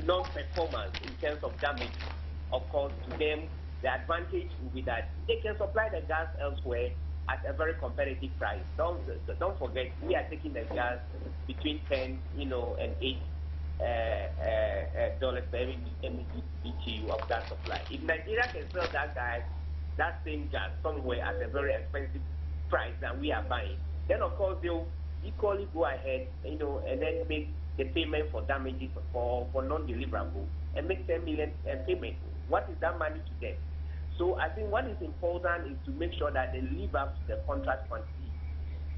non-performance in terms of damage. Of course, to them, the advantage will be that they can supply the gas elsewhere at a very competitive price. Don't forget, we are taking the gas between 10, and 8 dollars per MMBTU of gas supply. If Nigeria can sell that same gas somewhere at a very expensive price that we are buying, then of course they'll equally go ahead, and then make the payment for damages for non-deliverable and make 10 million payment. What is that money to them? So I think what is important is to make sure that they live up to the contract quantity,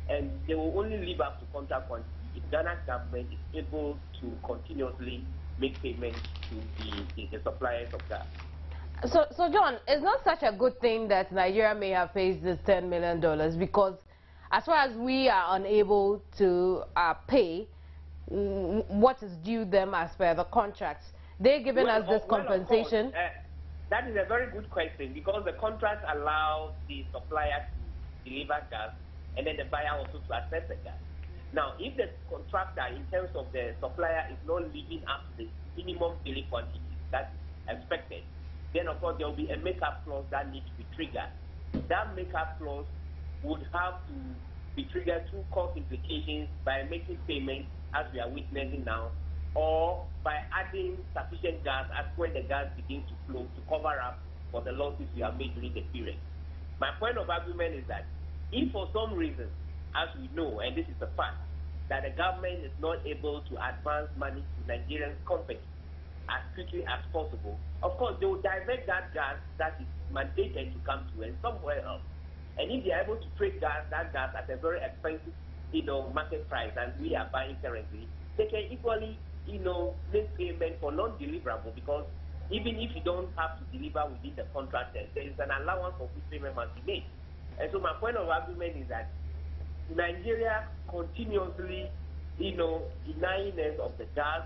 and they will only live up to contract quantity if Ghana's government is able to continuously make payments to the suppliers of gas. So John, it's not such a good thing that Nigeria may have faced this $10 million, because as far as we are unable to pay what is due them as per the contracts, they're giving us this compensation. Of course, that is a very good question, because the contracts allow the supplier to deliver gas and then the buyer also to access the gas. Now, if the contractor, in terms of the supplier, is not living up to the minimum daily quantity that's expected, then of course there will be a make-up clause that needs to be triggered. That make-up clause would have to be triggered through cost implications by making payments, as we are witnessing now, or by adding sufficient gas as when the gas begins to flow to cover up for the losses we have made during the period. My point of argument is that if for some reason, as we know, and this is a fact, that the government is not able to advance money to Nigerian companies as quickly as possible, of course they will divert that gas that is mandated to come to and somewhere else. And if they are able to trade that gas at a very expensive, market price that we are buying currently, they can equally, make payment for non-deliverable, because even if you don't have to deliver within the contract, there is an allowance for which payment must be made. And so my point of argument is that Nigeria continuously, denying us of the gas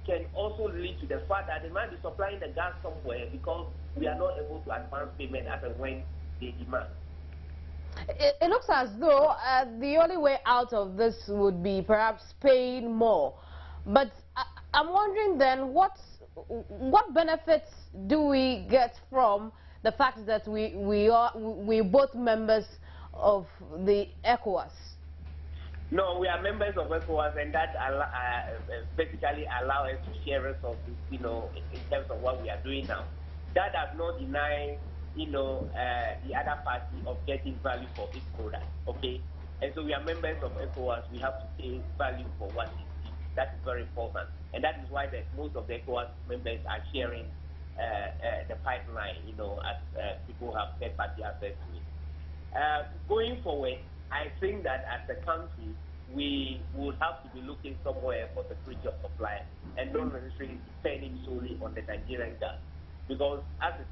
can also lead to the fact that they might be supplying the gas somewhere because we are not able to advance payment as and when they demand. It looks as though the only way out of this would be perhaps paying more. But I'm wondering then, what benefits do we get from the fact that we're both members of the ECOWAS? No, we are members of ECOWAS, and that basically allow us to share resources, in terms of what we are doing now. That does not deny, the other party of getting value for its product, okay? And so we are members of ECOWAS. We have to pay value for what it is. That is very important, and that is why most of the ECOWAS members are sharing the pipeline, as people have third-party access to it. Going forward, I think that as a country, we would have to be looking somewhere for security of supply and not necessarily depending solely on the Nigerian gas. Because as it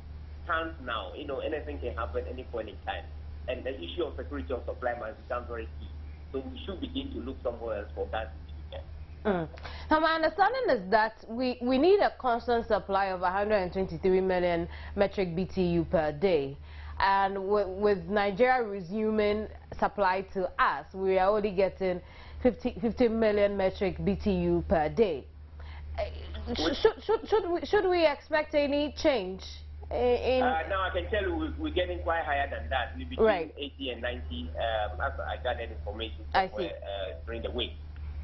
stands now, anything can happen at any point in time. And the issue of security of supply must become very key. So we should begin to look somewhere else for gas if we can. Now, my understanding is that we need a constant supply of 123 million metric BTU per day. And with Nigeria resuming supply to us, we are only getting 50 million metric BTU per day. Should we expect any change? Now I can tell you we're getting quite higher than that. We're between 80 and 90, as I gathered information during the week.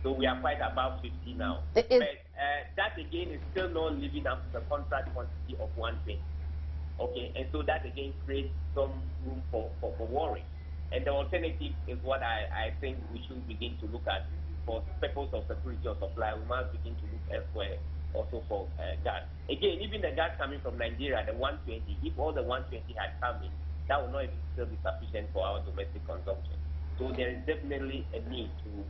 So we are quite above 50 now. But that again is still not living up to the contract quantity of 120. Okay, and so that again creates some room for worry. And the alternative is what I think we should begin to look at for the purpose of security of supply. We must begin to look elsewhere also for gas. Again, even the gas coming from Nigeria, the 120, if all the 120 had come in, that would not even still be sufficient for our domestic consumption. So there is definitely a need to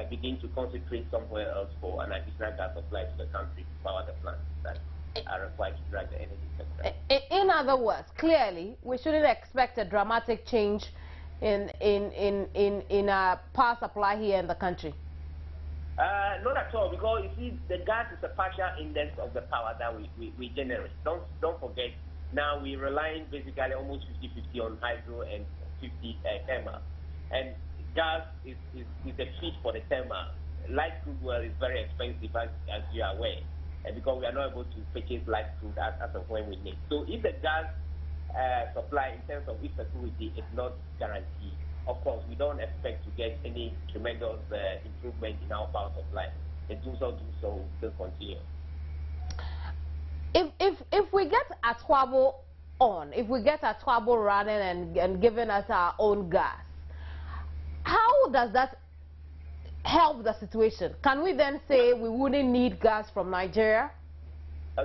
begin to concentrate somewhere else for an additional gas supply to the country to power the plants that are required to drive the energy sector. In other words, clearly, we shouldn't expect a dramatic change in our power supply here in the country. Not at all, because you see, the gas is a partial index of the power that we generate. Don't forget, now we're relying basically almost 50-50 on hydro and 50 thermal. And gas is the feed for the thermal. Light crude oil is very expensive, as you are aware. because we are not able to purchase light food as of when we need. So if the gas supply in terms of its security is not guaranteed, of course, we don't expect to get any tremendous improvement in our power supply. The do so will still continue. If we get Atwabo on, if we get Atwabo running and giving us our own gas, how does that help the situation? Can we then say we wouldn't need gas from Nigeria?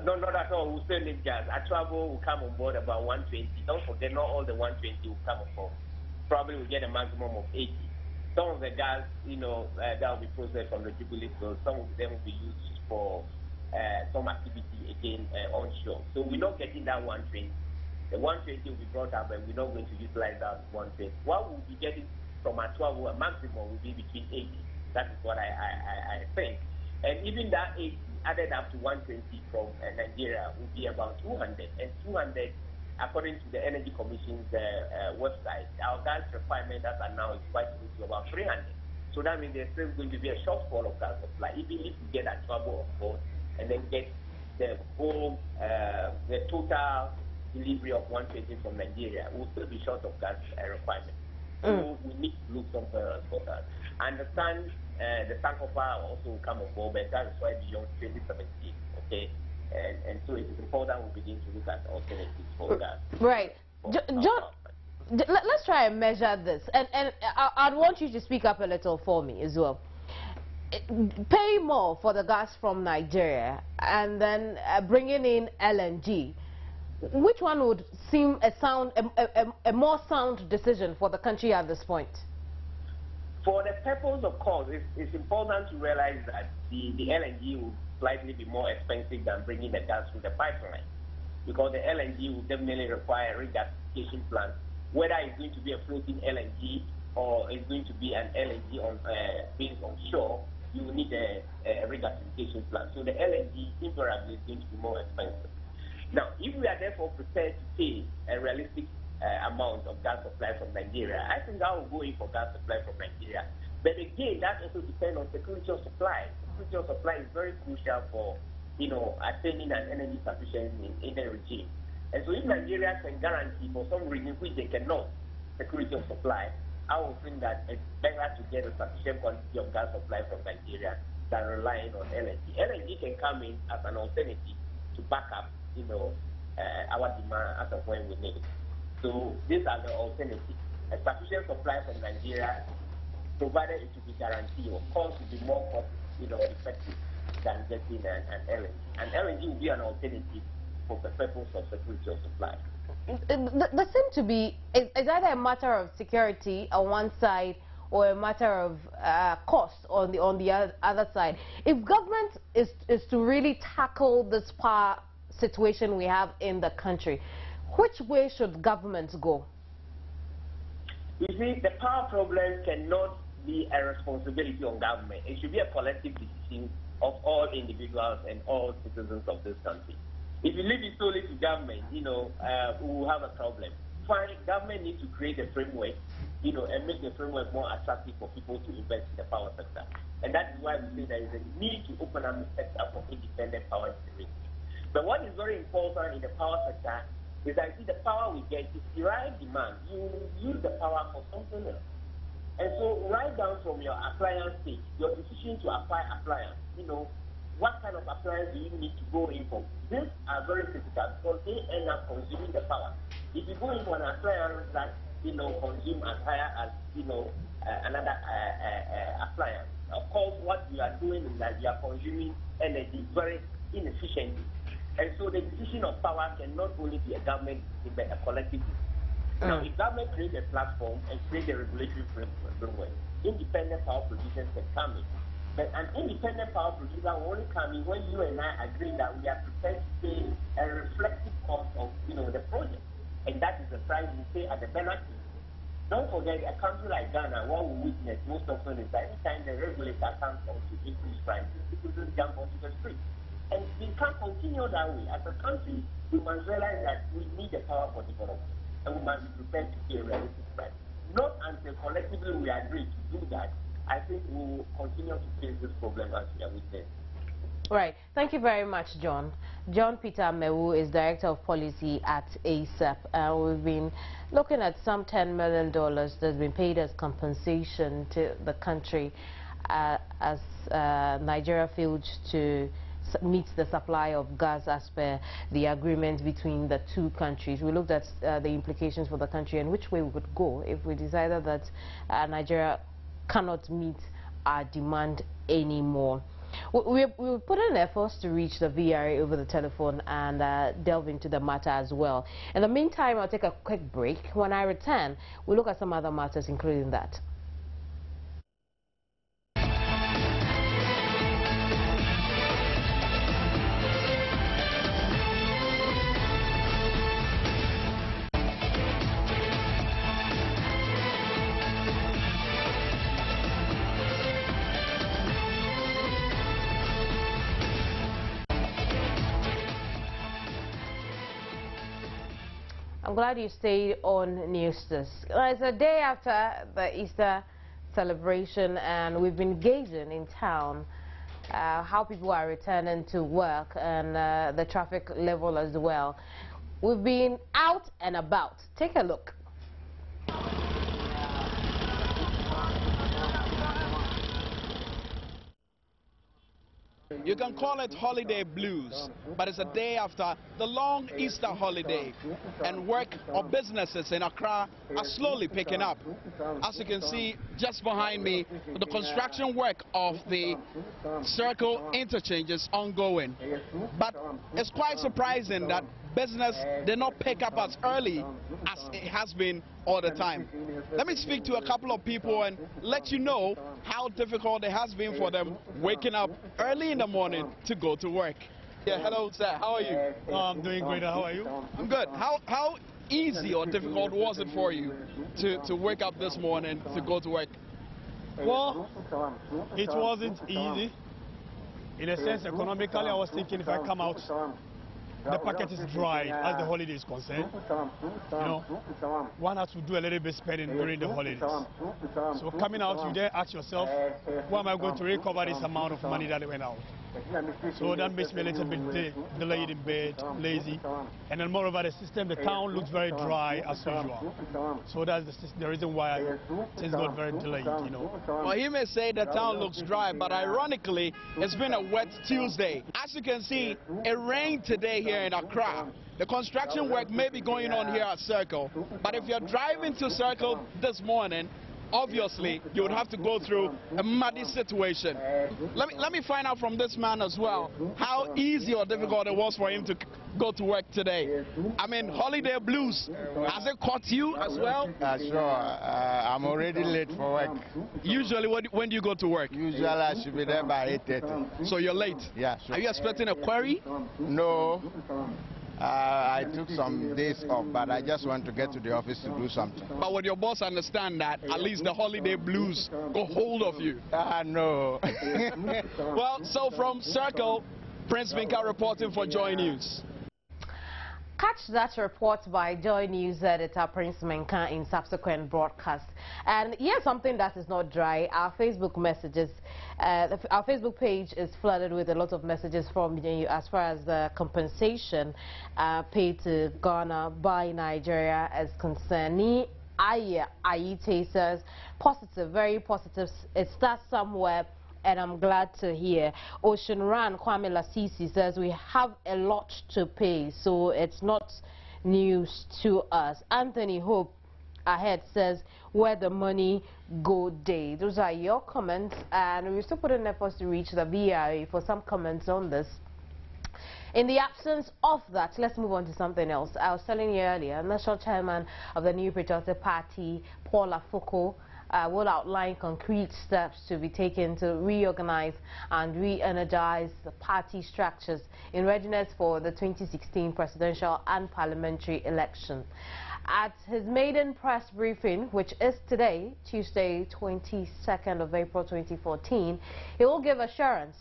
No, not at all. We'll still need gas. Atwabo will come on board about 120. Don't forget, not all the 120 will come on board. Probably we'll get a maximum of 80. Some of the gas, that will be processed from the Jubilee field. Some of them will be used for some activity again onshore. So we're not getting that 120. The 120 will be brought up, and we're not going to utilize that 120. What we'll be getting from Atwabo, a maximum will be between 80. That is what I think. And even that 80 added up to 120 from Nigeria will be about 200. And 200, according to the Energy Commission's website, our gas requirement as of now is quite close to about 300. So that means there's still going to be a shortfall of gas supply, even if we get Atwabo on board and then get the whole, the total delivery of 120 from Nigeria, we'll still be short of gas requirement. So we need to look somewhere else for that. I understand the Sankofa also will come on board, but that is why beyond 2017, okay? And so it is important we begin to look at alternatives for gas. Right. John, let's try and measure this. And I'd want you to speak up a little for me as well. Pay more for the gas from Nigeria and then bringing in LNG. Which one would seem a more sound decision for the country at this point? For the purpose of course, it's important to realize that the LNG will slightly be more expensive than bringing the gas through the pipeline, because the LNG will definitely require a regasification plant, whether it's going to be a floating LNG or it's going to be an LNG based on shore. You will need a regasification plant. So the LNG invariably is going to be more expensive. Now, if we are therefore prepared to pay a realistic amount of gas supply from Nigeria, I think I will go in for gas supply from Nigeria. But again, that also depends on security of supply. Security of supply is very crucial for, attaining an energy sufficiency in the regime. And so if Nigeria can guarantee for some reason which they cannot, security of supply, I would think that it's better to get a sufficient quantity of gas supply from Nigeria than relying on LNG. LNG can come in as an alternative to back up, our demand as of when we need it. So these are the alternatives. A sufficient supply from Nigeria, provided it will be guaranteed, of course, will be more cost, effective than getting an LNG. And LNG will be an alternative for the purpose of security of supply. There seems to be, it's either a matter of security on one side or a matter of cost on the other side. If government is to really tackle this power situation we have in the country, which way should government go? You see, the power problem cannot be a responsibility on government. It should be a collective decision of all individuals and all citizens of this country. If you leave it solely to government, we will have a problem. Fine, government needs to create a framework, and make the framework more attractive for people to invest in the power sector. And that is why we say there is a need to open up the sector for independent power generation. But what is very important in the power sector is that the power we get is derived demand. You use the power for something else. And so right down from your appliance stage, your decision to apply appliance, what kind of appliance do you need to go in for? These are very critical because they end up consuming the power. If you go into an appliance that, consume as higher as, another appliance, of course, what you are doing is that you are consuming energy very inefficiently. And so the decision of power can not only be a government decision, but a collective decision. Now, if government creates a platform and creates a regulatory framework, independent power producers can come in. But an independent power producer will only come in when you and I agree that we are prepared to pay a reflective cost of, the project. And that is the price we pay at the benefit. Don't forget, a country like Ghana, what we witness most often is that anytime the regulator comes on to increase prices, citizens jump onto the street. And we can't continue that way. As a country, we must realize that we need the power for development, and we must be prepared to pay a realistic price. Not until collectively we agree to do that, I think we will continue to face this problem as we are witnessing. Right. Thank you very much, John. John Peter Mewu is Director of Policy at ASAP. We've been looking at some $10 million that's been paid as compensation to the country as Nigeria failed to meet the supply of gas as per the agreement between the two countries. We looked at the implications for the country and which way we could go if we decided that Nigeria cannot meet our demand anymore. We put in efforts to reach the VRA over the telephone and delve into the matter as well. In the meantime, I'll take a quick break. When I return, we'll look at some other matters, including that. I'm glad you stayed on News Desk. It's a day after the Easter celebration, and we've been gazing in town how people are returning to work and the traffic level as well. We've been out and about. Take a look. You can call it holiday blues, but it's a day after the long Easter holiday, and work or businesses in Accra are slowly picking up. As you can see just behind me, the construction work of the Circle interchange is ongoing. But it's quite surprising that business did not pick up as early as it has been all the time. Let me speak to a couple of people and let you know how difficult it has been for them waking up early in the morning to go to work. Yeah, hello sir, how are you? Oh, I'm doing great. How are you? I'm good. How easy or difficult was it for you to wake up this morning to go to work? Well, it wasn't easy. In a sense, economically, I was thinking if I come out, the packet is dry as the holiday is concerned. You know, one has to do a little bit spending during the holidays. So coming out, you then ask yourself, where am I going to recover this amount of money that went out? So that makes me a little bit delayed in bed, lazy. And then moreover, the system, the town looks very dry as usual. So that's the reason why things got very delayed, you know. Well, he may say the town looks dry, but ironically, it's been a wet Tuesday. As you can see, it rained today here in Accra. The construction work may be going on here at Circle, but if you're driving to Circle this morning, obviously you would have to go through a muddy situation. Let me find out from this man as well how easy or difficult it was for him to go to work today. I mean, holiday blues, has it caught you as well? Sure. I'm already late for work. Usually, when do you go to work? Usually I should be there by 8:30. So you're late? Yeah, sure. Are you expecting a query? No. I took some days off, but I just want to get to the office to do something. But would your boss understand that at least the holiday blues got hold of you? No. Well, so from Circle, Prince Minka reporting for Joynews. Catch that report by Joynews editor Prince Minka in subsequent broadcasts. And here's something that is not dry. Our Facebook messages, our Facebook page is flooded with a lot of messages from you as far as the compensation paid to Ghana by Nigeria is concerned. Ayite says, positive, very positive. It starts somewhere, and I'm glad to hear. Ocean Run Kwame Lasisi says we have a lot to pay, so it's not news to us. Anthony Hope ahead says where the money go day. Those are your comments, and we're still putting efforts to reach the VRA for some comments on this. In the absence of that, let's move on to something else. I was telling you earlier, National Chairman of the New Patriotic Party, Paul Afoko, will outline concrete steps to be taken to reorganize and re-energize the party structures in readiness for the 2016 presidential and parliamentary election. At his maiden press briefing, which is today, Tuesday, 22nd of April 2014, he will give assurance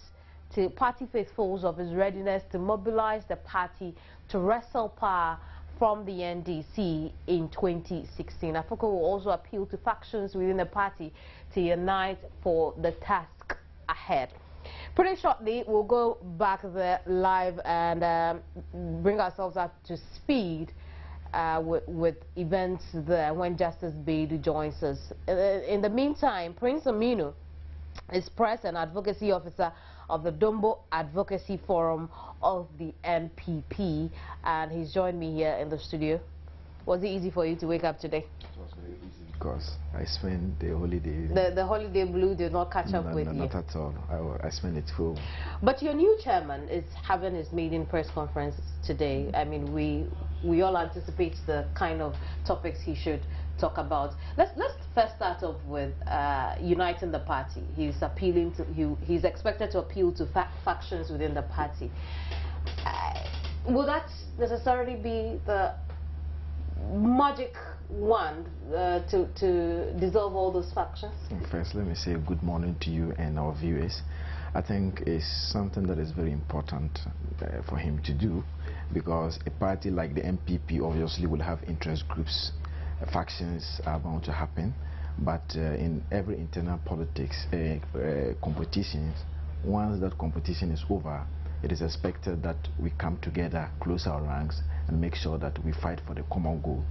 to party faithfuls of his readiness to mobilize the party to wrestle power from the NDC in 2016. Afoko will also appeal to factions within the party to unite for the task ahead. Pretty shortly, we'll go back there live and bring ourselves up to speed with events there when Justice Beidou joins us. In the meantime, Prince Aminu is Press and Advocacy Officer of the Dombo Advocacy Forum of the NPP, and he's joined me here in the studio. Was it easy for you to wake up today? It was very easy because I spent the holiday. The holiday blue did not catch up with you? Not at all. I spent it home. But your new chairman is having his maiden press conference today. I mean, we all anticipate the kind of topics he should talk about. Let's first start off with uniting the party. He's appealing to he's expected to appeal to factions within the party. Will that necessarily be the magic wand to dissolve all those factions? First, let me say good morning to you and our viewers. I think it's something that is very important for him to do, because a party like the MPP obviously will have interest groups. Factions are bound to happen, but in every internal politics competitions, once that competition is over, it is expected that we come together, close our ranks, and make sure that we fight for the common goal.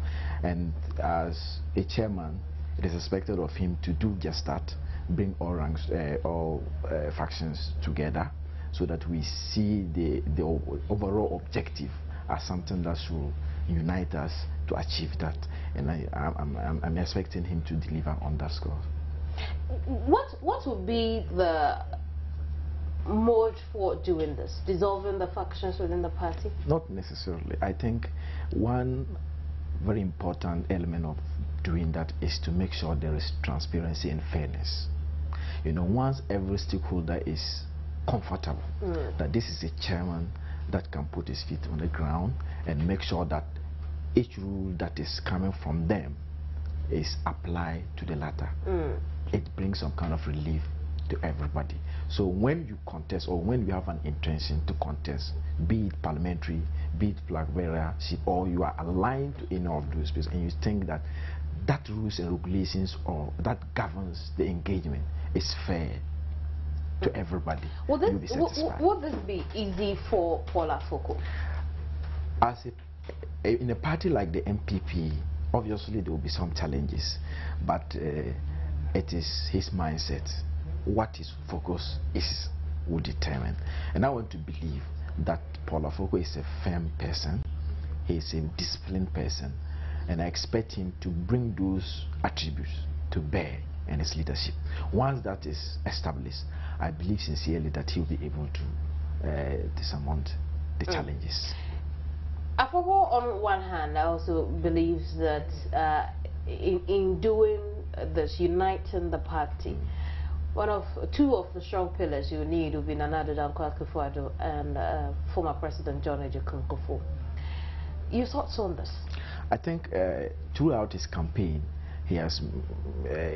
And as a chairman, it is expected of him to do just that, bring all ranks, all factions together, so that we see the overall objective as something that should unite us to achieve that. And I'm expecting him to deliver on that score. What would be the mode for doing this? Dissolving the factions within the party? Not necessarily. I think one very important element of doing that is to make sure there is transparency and fairness. You know, once every stakeholder is comfortable that this is a chairman that can put his feet on the ground and make sure that each rule that is coming from them is applied to the latter, it brings some kind of relief to everybody. So when you contest, or when you have an intention to contest, be it parliamentary, be it flag bearership, or you are aligned to any of those places, and you think that that rules and regulations or that governs the engagement is fair to everybody, you'll be satisfied. Would this be easy for Paul Afoko? As in a party like the MPP, obviously there will be some challenges, but it is his mindset. What his focus is will determine. And I want to believe that Paul Afoko is a firm person, he is a disciplined person, and I expect him to bring those attributes to bear in his leadership. Once that is established, I believe sincerely that he will be able to surmount the challenges. Afoko, on one hand, also believes that in doing this, uniting the party, two of the strong pillars you need will be Nana Addo Dankwa Akufo-Addo and former President John Ejekun Kufuor. Your thoughts on this? I think throughout his campaign, he has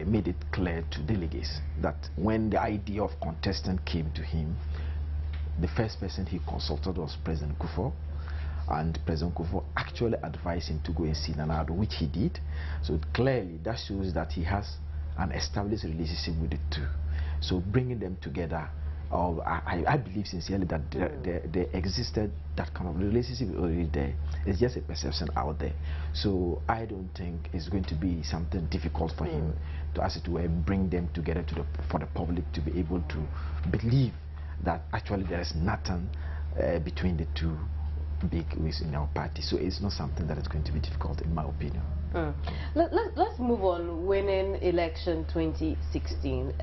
made it clear to delegates that when the idea of contestant came to him, the first person he consulted was President Kufuor, and President Kufuor actually advised him to go and see Nana Addo, which he did. So clearly that shows that he has an established relationship with the two. So bringing them together, I believe sincerely that there existed that kind of relationship already there. It's just a perception out there. So I don't think it's going to be something difficult for him to, as it were, bring them together for the public to be able to believe that actually there is nothing between the two big wigs in our party. So it's not something that is going to be difficult, in my opinion. Let's move on. Winning election 2016,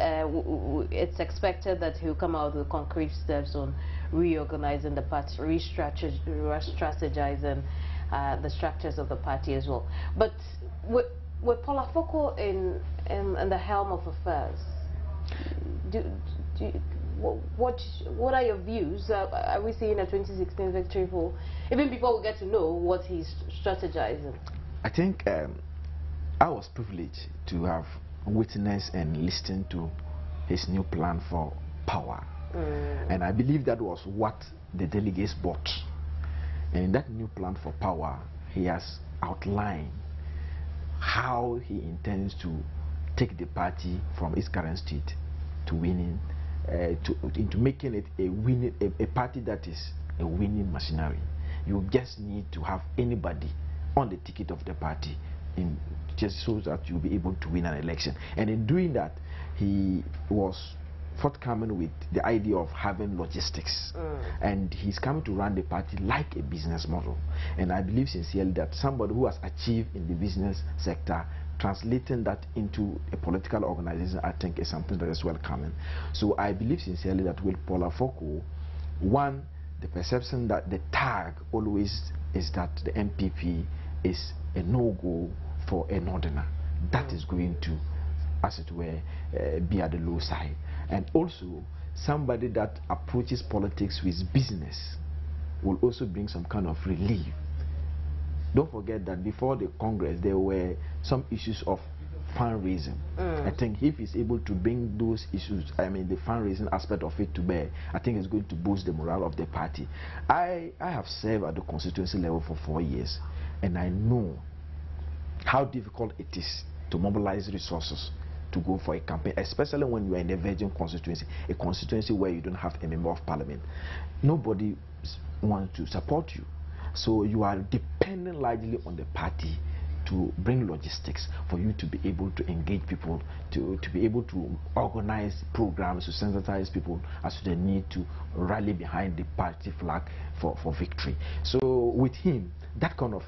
it's expected that he'll come out with concrete steps on reorganizing the party, re-strategizing the structures of the party as well. But with Paul Afoko in the helm of affairs, what are your views? Are we seeing a 2016 victory for, even before we get to know what he's strategizing? I think I was privileged to have witnessed and listened to his new plan for power. And I believe that was what the delegates bought. And in that new plan for power, he has outlined how he intends to take the party from its current state to winning into making it a winning, a party that is a winning machinery. You just need to have anybody on the ticket of the party, just so that you'll be able to win an election. And in doing that, he was forthcoming with the idea of having logistics, and he's coming to run the party like a business model. And I believe sincerely that somebody who has achieved in the business sector, translating that into a political organization, I think is something that is welcoming. So I believe sincerely that with Paul Afoko, one, the perception that the tag always is that the MPP is a no-go for a northerner. That is going to, as it were, be at the low side. And also, somebody that approaches politics with business will also bring some kind of relief. Don't forget that before the Congress, there were some issues of fundraising. I think if he's able to bring those issues, I mean the fundraising aspect of it to bear, I think it's going to boost the morale of the party. I have served at the constituency level for 4 years, and I know how difficult it is to mobilize resources to go for a campaign, especially when you are in a virgin constituency, a constituency where you don't have a member of parliament. Nobody wants to support you, so you are depending largely on the party to bring logistics for you to be able to engage people, to be able to organize programs to sensitize people as to the need to rally behind the party flag for victory. So with him, that kind of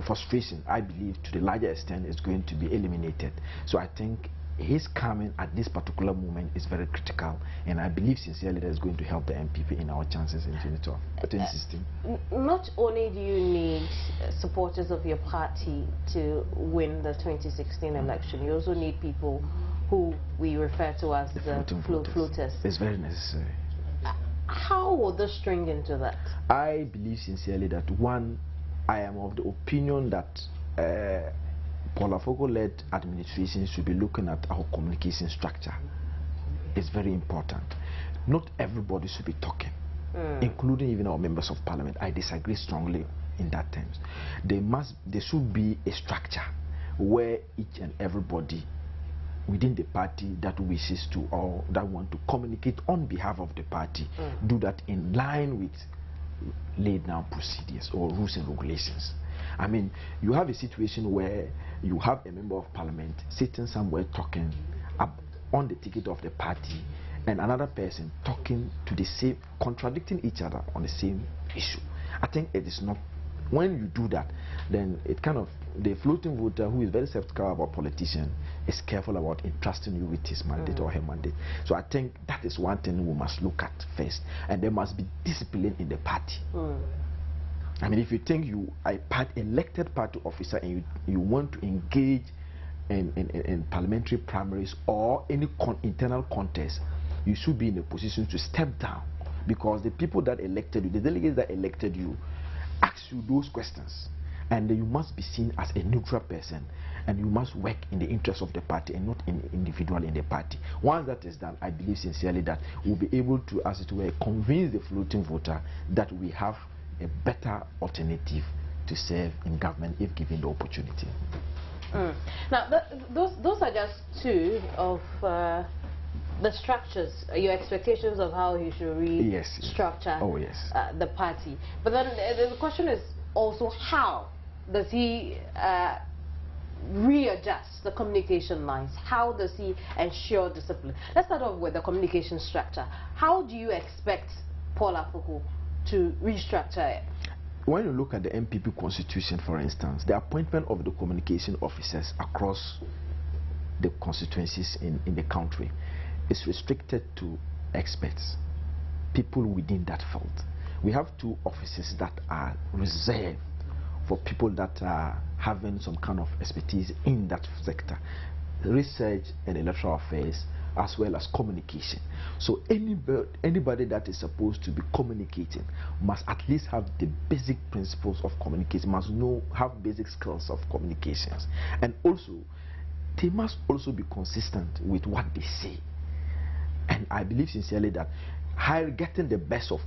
frustration, I believe, to the larger extent is going to be eliminated. So I think his coming at this particular moment is very critical, and I believe sincerely that is going to help the MPP in our chances in 2016. Not only do you need supporters of your party to win the 2016 election, you also need people who we refer to as the floaters. It's very necessary. How will this string into that? I believe sincerely that, one, I am of the opinion that Paul Afoko-led administration should be looking at our communication structure. It's very important. Not everybody should be talking, including even our members of parliament. I disagree strongly in that terms. There should be a structure where each and everybody within the party that wishes to or that want to communicate on behalf of the party do that in line with laid down procedures or rules and regulations. I mean, you have a situation where you have a member of parliament sitting somewhere talking up on the ticket of the party, and another person talking to the same, contradicting each other on the same issue. I think it is not. When you do that, then it kind of, the floating voter who is very skeptical about politician is careful about entrusting you with his mandate or her mandate. So I think that is one thing we must look at first, and there must be discipline in the party. I mean, if you think you are an elected party officer and you want to engage in parliamentary primaries or any internal contest, you should be in a position to step down, because the people that elected you, the delegates that elected you, ask you those questions, and you must be seen as a neutral person, and you must work in the interest of the party and not individually in the party. Once that is done, I believe sincerely that we'll be able to, as it were, convince the floating voter that we have a better alternative to serve in government if given the opportunity. Now, those are just two of the structures, your expectations of how he should restructure the party. But then the question is also, how does he readjust the communication lines? How does he ensure discipline? Let's start off with the communication structure. How do you expect Paul Afoko to restructure it? When you look at the MPP constitution, for instance, the appointment of the communication officers across the constituencies in the country is restricted to experts, people within that field. We have two offices that are reserved for people that are having some kind of expertise in that sector: research and electoral affairs, as well as communication. So anybody that is supposed to be communicating must at least have the basic principles of communication, must have basic skills of communications, and also they must also be consistent with what they say. And I believe sincerely that getting the best of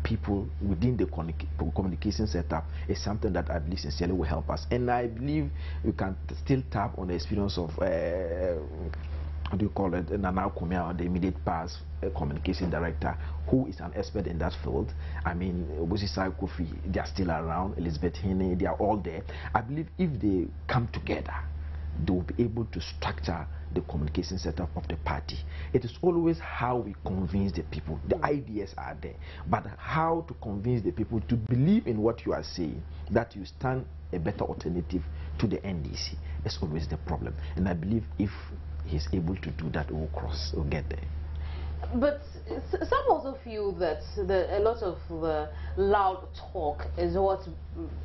people within the communication setup is something that I believe sincerely will help us. And I believe we can still tap on the experience of what do you call it, Nana Kumia, the immediate past communication director, who is an expert in that field. I mean, Wosisa Kofi, they are still around, Elizabeth Hine, they are all there. I believe if they come together, they will be able to structure the communication setup of the party. It is always how we convince the people. The ideas are there, but how to convince the people to believe in what you are saying, that you stand a better alternative to the NDC, is always the problem. And I believe if he's able to do that, we'll get there. But some also feel that a lot of the loud talk is what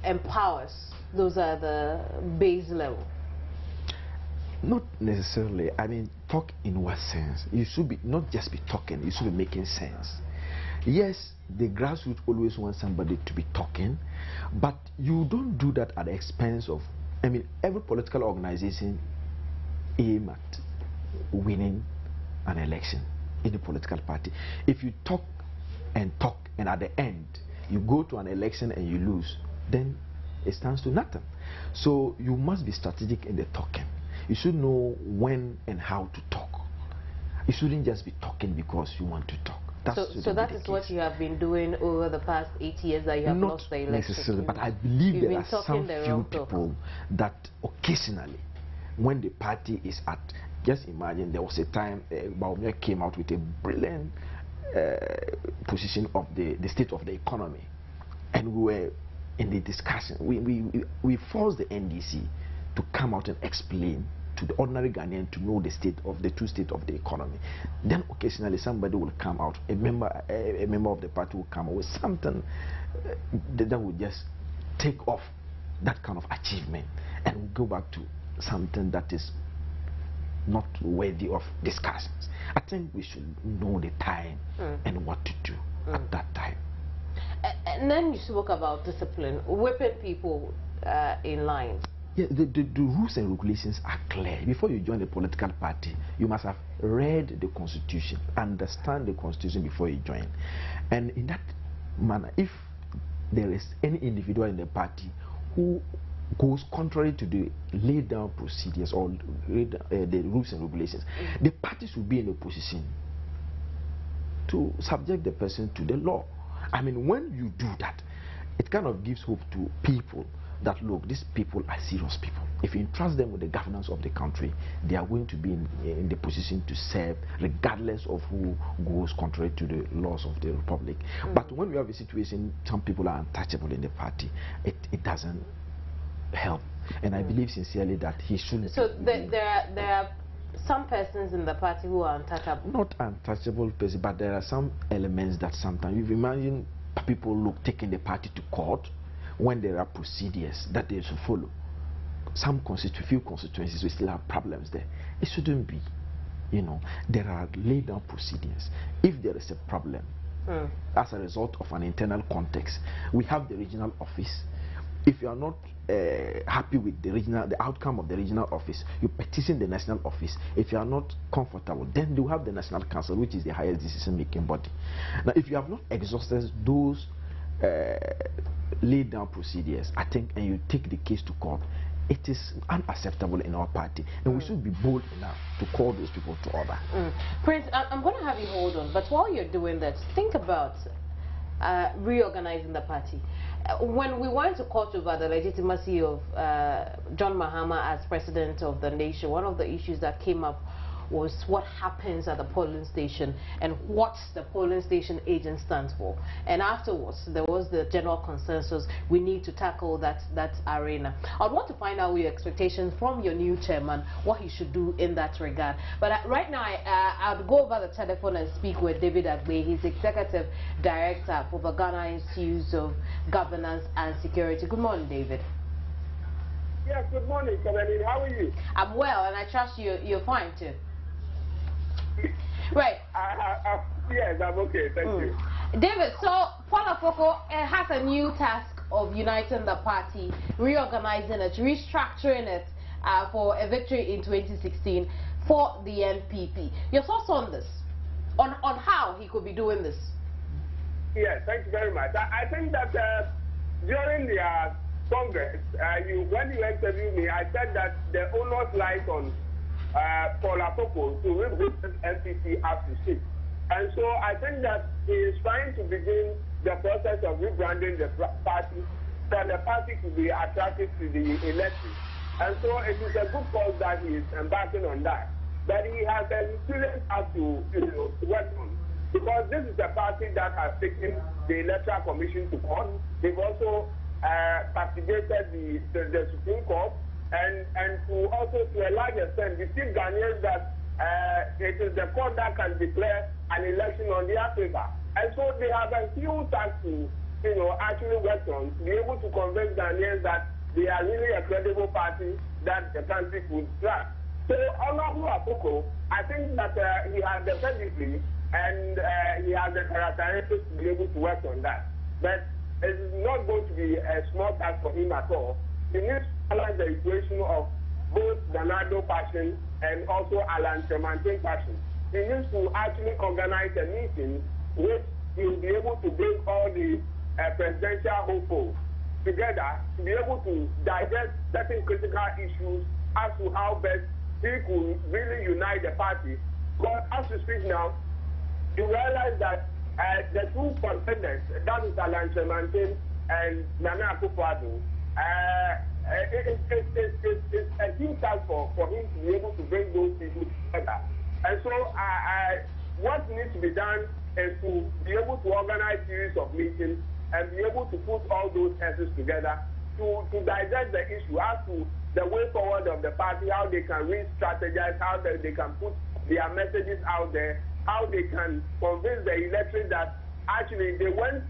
empowers those at the base level. Not necessarily. I mean, talk in what sense? You should be not just be talking, you should be making sense. Yes, the grassroots always want somebody to be talking, but you don't do that at the expense of, I mean, every political organization aim at winning an election in a political party. If you talk, and at the end you go to an election and you lose, then it stands to nothing. So you must be strategic in the talking. You should know when and how to talk. You shouldn't just be talking because you want to talk. So that is what you have been doing over the past 8 years that you have lost the election. Not necessarily, but I believe there are some few people that occasionally, when the party is at, just imagine there was a time Baumia came out with a brilliant position of the state of the economy, and we were in the discussion. We forced the NDC to come out and explain to the ordinary Ghanaian to know the state of the true state of the economy. Then occasionally somebody will come out, a member of the party will come out with something that will just take off that kind of achievement, and we'll go back to something that is not worthy of discussions. I think we should know the time and what to do at that time. And then you spoke about discipline, whipping people in line. Yeah, the rules and regulations are clear. Before you join the political party, you must have read the constitution, understand the constitution before you join. And in that manner, if there is any individual in the party who goes contrary to the laid down procedures or the rules and regulations, the parties will be in a position to subject the person to the law. I mean, when you do that, it kind of gives hope to people that, look, these people are serious people. If you entrust them with the governance of the country, they are going to be in the position to serve regardless of who goes contrary to the laws of the republic. But when we have a situation, some people are untouchable in the party, it doesn't help. And I believe sincerely that he should. So there are some persons in the party who are untouchable. Not untouchable persons, but there are some elements that sometimes you imagine people taking the party to court when there are procedures that they should follow. Some few constituencies will still have problems there. It shouldn't be. You know, there are laid down procedures. If there is a problem as a result of an internal context, we have the regional office. If you are not happy with the outcome of the regional office, you petition the national office. If you are not comfortable, then you have the National Council, which is the highest decision-making body. Now, if you have not exhausted those laid down procedures, I think, and you take the case to court, it is unacceptable in our party, and we should be bold enough to call those people to order. Prince, I'm going to have you hold on, but while you're doing that, think about reorganizing the party. When we went to court over the legitimacy of John Mahama as president of the nation, one of the issues that came up was what happens at the polling station and what the polling station agent stands for. And afterwards, there was the general consensus, we need to tackle that arena. I'd want to find out your expectations from your new chairman, what he should do in that regard. But right now, I'll go over the telephone and speak with David Agbe. He's Executive Director for the Ghana Institute of Governance and Security. Good morning, David. Yes, good morning, Caroline. How are you? I'm well, and I trust you're fine too. Right. Yes, I'm okay. Thank you. David, so Paula Foko has a new task of uniting the party, reorganizing it, restructuring it for a victory in 2016 for the NPP. Your thoughts on this? On how he could be doing this? Yes, thank you very much. I think that during the Congress, when you interviewed me, I said that the onus lies on Paul Apoko to represent NPP as we speak. And so I think that he is trying to begin the process of rebranding the party so the party could be attractive to the electorate. And so it is a good cause that he is embarking on that. But he has an experience as to work on. Because this is a party that has taken the Electoral Commission to court. They've also castigated the Supreme Court and to also to a large extent deceive Ghanaians that it is the court that can declare an election on their favor. And so they have a few tasks to actually work on to be able to convince Ghanaians that they are really a credible party that the country could trust. So Honorable Apoko, I think that he has the pedigree and he has the characteristics to be able to work on that. But it is not going to be a small task for him at all. He needs to balance the equation of both Danado passion and also Alan Tremantin passion. He needs to actually organize a meeting which he will be able to bring all the presidential hopefuls together to be able to digest certain critical issues as to how best he could really unite the party. But as we speak now, you realize that the two contenders, that is Alan Tremantin and Nana Akufo-Addo, it's a huge task for him to be able to bring those people together. And so what needs to be done is to be able to organize a series of meetings and be able to put all those essence together to digest the issue as to the way forward of the party, how they can re-strategize, how they can put their messages out there, how they can convince the electorate that actually they went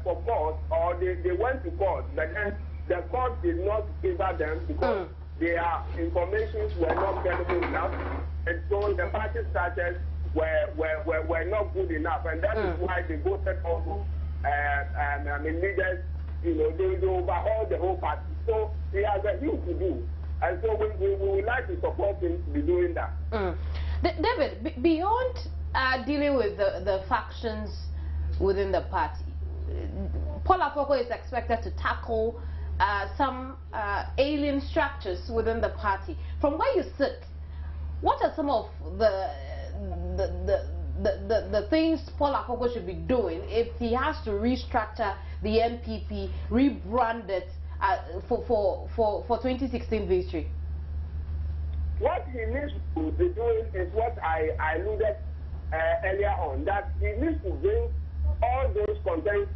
for court or they went to court, but then the court did not favor them because their informations were not credible enough, and so the party starters were not good enough, and that is why they voted also. Leaders, they overhaul the whole party. So he has a huge to do, and so we would like to support him to be doing that. David, beyond dealing with the factions within the party, Paul Apoko is expected to tackle some alien structures within the party. From where you sit, what are some of the things Paul Apoko should be doing if he has to restructure the NPP, rebrand it for 2016 victory? What he needs to be doing is what I alluded earlier on, that he needs to bring all those contents,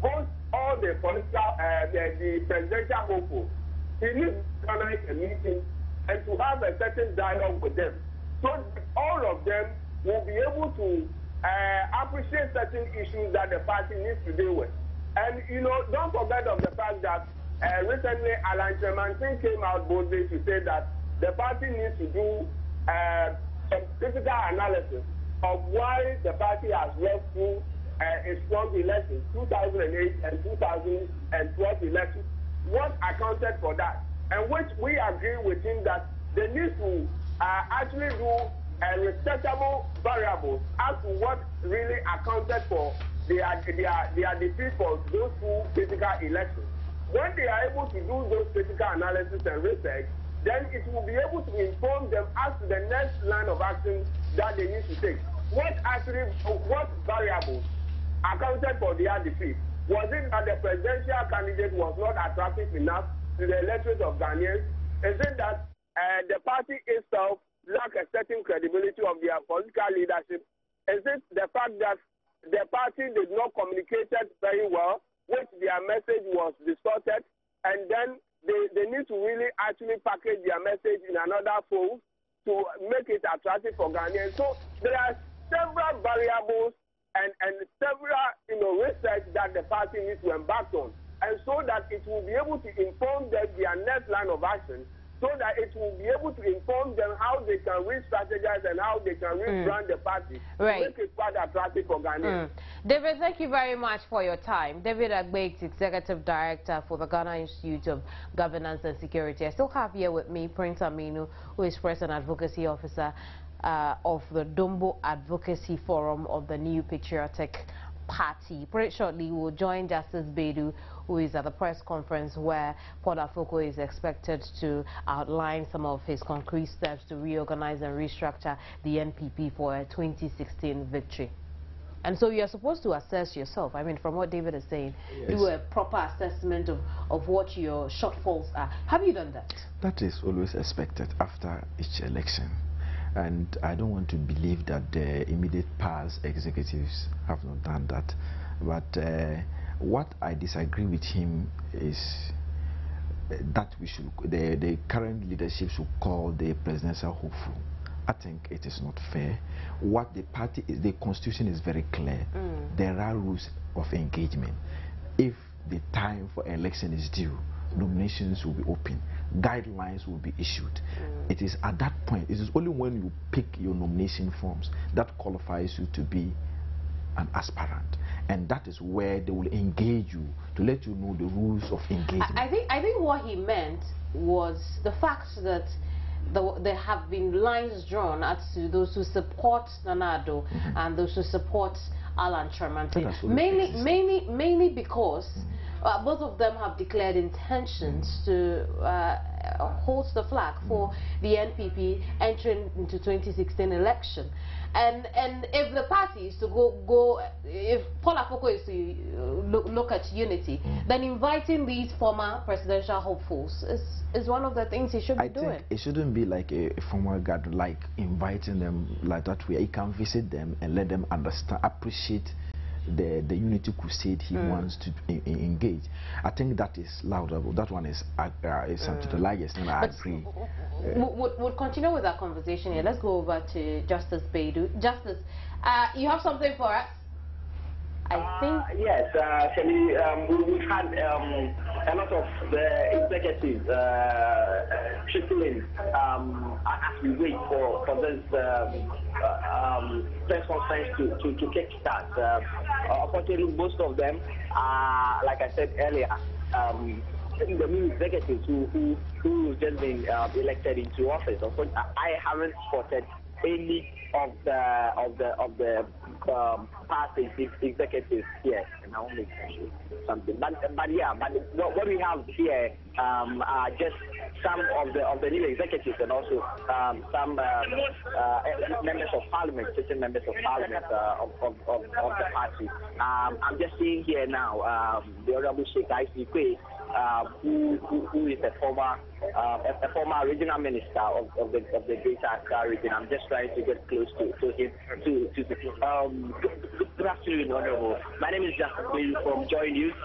both all the political, the presidential hopefuls. He needs to organize a meeting and to have a certain dialogue with them, so that all of them will be able to appreciate certain issues that the party needs to deal with. And, don't forget of the fact that recently Alan Tremantin came out boldly to say that the party needs to do some critical analysis of why the party has lost through its strong elections, 2008 and 2012 elections. What accounted for that? And which we agree with him that they need to actually do researchable variables as to what really accounted for their defeat for those two critical elections. When they are able to do those critical analysis and research, then it will be able to inform them as to the next line of action that they need to take. What variables accounted for their defeat? Was it that the presidential candidate was not attractive enough to the electorate of Ghanaians? Is it that the party itself lacked a certain credibility of their political leadership? Is it the fact that the party did not communicate very well, which their message was distorted, and then they need to really actually package their message in another fold to make it attractive for Ghanaians? So there are several variables and several research that the party needs to embark on, and so that it will be able to inform them their next line of action, so that it will be able to inform them how they can re-strategize and how they can rebrand the party to make it quite attractive for Ghanaians. David, thank you very much for your time. David Agbeet, Executive Director for the Ghana Institute of Governance and Security. I still have here with me Prince Aminu, who is Press and Advocacy Officer of the Dombo Advocacy Forum of the New Patriotic party. Pretty shortly, we'll join Justice Bedu, who is at the press conference where Paul Afoko is expected to outline some of his concrete steps to reorganize and restructure the NPP for a 2016 victory. And so you're supposed to assess yourself. I mean, from what David is saying, yes, do a proper assessment of what your shortfalls are. Have you done that? That is always expected after each election. And I don't want to believe that the immediate past executives have not done that. But what I disagree with him is that we should, the current leadership should call the presidential hopeful. I think it is not fair. What the party is, the constitution is very clear. There are rules of engagement. If the time for election is due, nominations will be open, guidelines will be issued. It is at that point, it is only when you pick your nomination forms that qualifies you to be an aspirant, and that is where they will engage you to let you know the rules of engagement. I think what he meant was the fact that there have been lines drawn as to those who support Nanado and those who support Alan Tremonti, mainly because both of them have declared intentions to host the flag for the NPP entering into 2016 election. And if the party is to if Paul Afoko is to look at unity, then inviting these former presidential hopefuls is one of the things he should be doing. I think it shouldn't be like a formal gathering, like inviting them like that, where he can visit them and let them understand, appreciate the unity crusade he wants to engage. I think that is laudable. That one is to the largest, and I agree. We'll continue with our conversation here. Let's go over to Justice Bedu. Justice, you have something for us? I think yes, actually, we've had a lot of the executives trickling as we wait for this press conference to kickstart. Unfortunately, most of them are, like I said earlier, the new executives who just been elected into office. I haven't spotted any of the past executives here, and I only something. But what we have here are just some of the new executives, and also some members of parliament, certain members of parliament of the party. I'm just seeing here now the Honorable Sheikh Isikwe, who is a former regional minister of the Greater Accra region. I'm just trying to get close to him. Good afternoon, Honorable. My name is Justice Bedu from Joynews.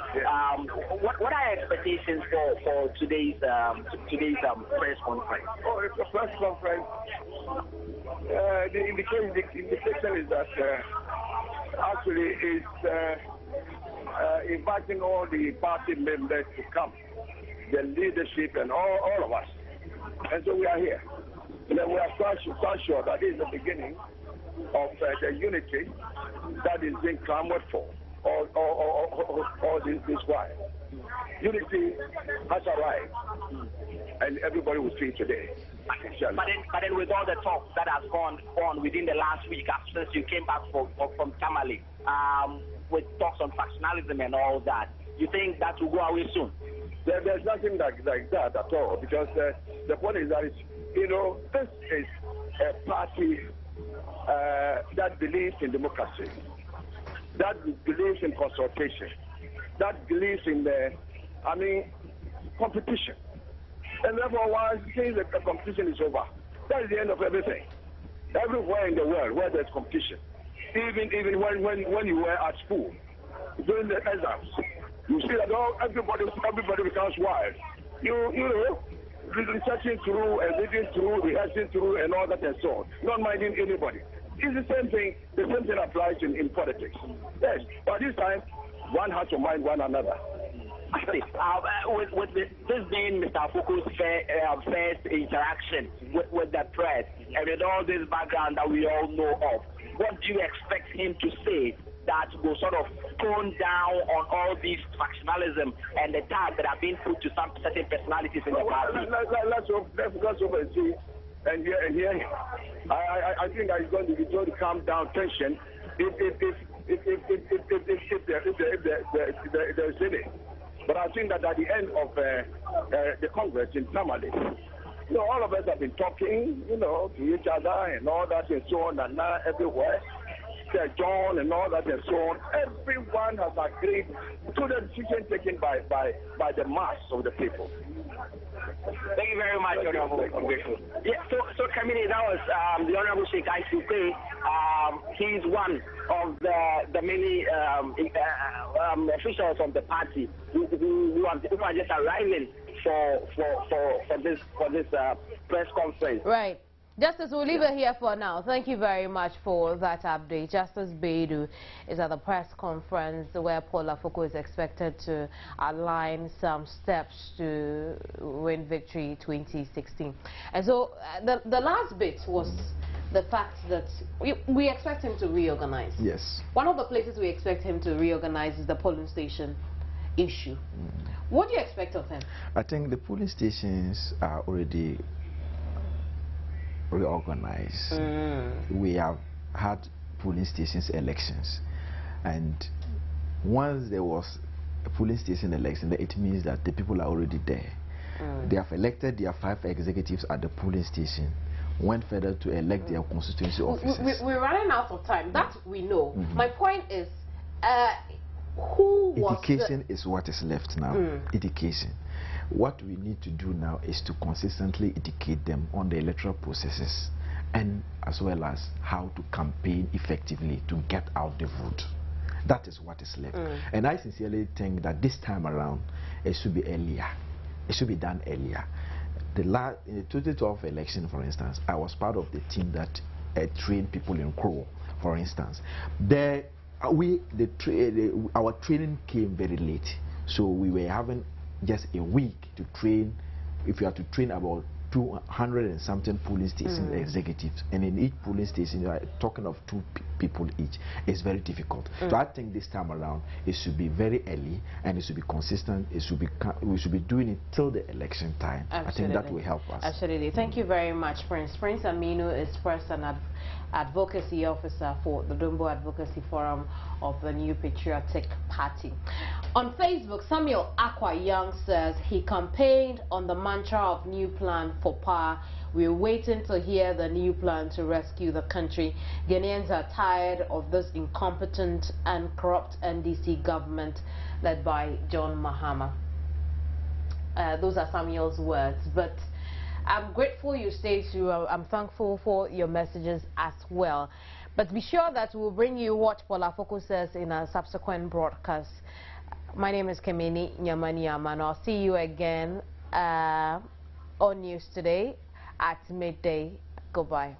What are your expectations for today's press conference? Oh, it's a press conference. The indication is that actually it's inviting all the party members to come, the leadership and all of us. And so we are here. And we are quite sure that this is the beginning of the unity that is being clamored for all this while. Unity has arrived, and everybody will see it today. But then with all the talk that has gone on within the last week since you came back from Tamale, with talks on factionalism and all that, you think that will go away soon? There's nothing like that at all, because the point is that, this is a party that believes in democracy, that believes in consultation, that believes in competition. And therefore, once the competition is over, that is the end of everything. Everywhere in the world where there's competition, even when you were at school, during the exams, you see that everybody becomes wild. Researching through and reading through, rehearsing through, and all that and so on, not minding anybody. It's the same thing. The same thing applies in politics. Yes, but this time, one has to mind one another. With this being Mr. Afoko's first interaction with the press, and with all this background that we all know of, what do you expect him to say that will sort of tone down on all this factionalism and the tags that have been put to some certain personalities in the party? Let's hope and see and hear him. I think that he's going to calm down tension if they're sinning. But I think that at the end of the Congress in Tamale, all of us have been talking, to each other and all that and so on, and now everywhere, John and all that and so on, everyone has agreed to the decision taken by the mass of the people. Thank you very much, Honorable. I'm grateful. Yeah, so Kamini, that was the Honorable Sheikh Aishupe. He's one of the many officials of the party who are just arriving for this press conference. Right. Justice, we'll leave it here for now. Thank you very much for that update. Justice Beidou is at the press conference where Paul Afoko is expected to align some steps to win victory 2016. And so the last bit was the fact that we expect him to reorganize. Yes. One of the places we expect him to reorganize is the polling station issue. What do you expect of him? I think the polling stations are already reorganized. We have had polling stations elections, and once there was a polling station election, it means that the people are already there. They have elected their 5 executives at the polling station, went further to elect their constituency officers. We're running out of time. That we know. My point is, who was education is what is left now. Education. What we need to do now is to consistently educate them on the electoral processes, and as well as how to campaign effectively to get out the vote. That is what is left. And I sincerely think that this time around it should be earlier. It should be done earlier. In the 2012 election, for instance, I was part of the team that trained people in Crow, for instance. Our training came very late, so we were having just a week to train. If you have to train about 200 and something polling station executives, and in each polling station you are talking of 2 people each, it's very difficult. So I think this time around it should be very early, and it should be consistent. We should be doing it till the election time. Absolutely. I think that will help us. Absolutely. Thank you very much, Prince. Prince Aminu is Person Advocacy Officer for the Dumbo Advocacy Forum of the New Patriotic Party. On Facebook, Samuel Aqua Young says he campaigned on the mantra of new plan for power. We're waiting to hear the new plan to rescue the country. Ghanaians are tired of this incompetent and corrupt NDC government led by John Mahama. Those are Samuel's words, but I'm grateful you stayed through. I'm thankful for your messages as well. But be sure that we'll bring you what Paul Afoko says in a subsequent broadcast. My name is Kemeni Nyamani, and I'll see you again on News Today at midday. Goodbye.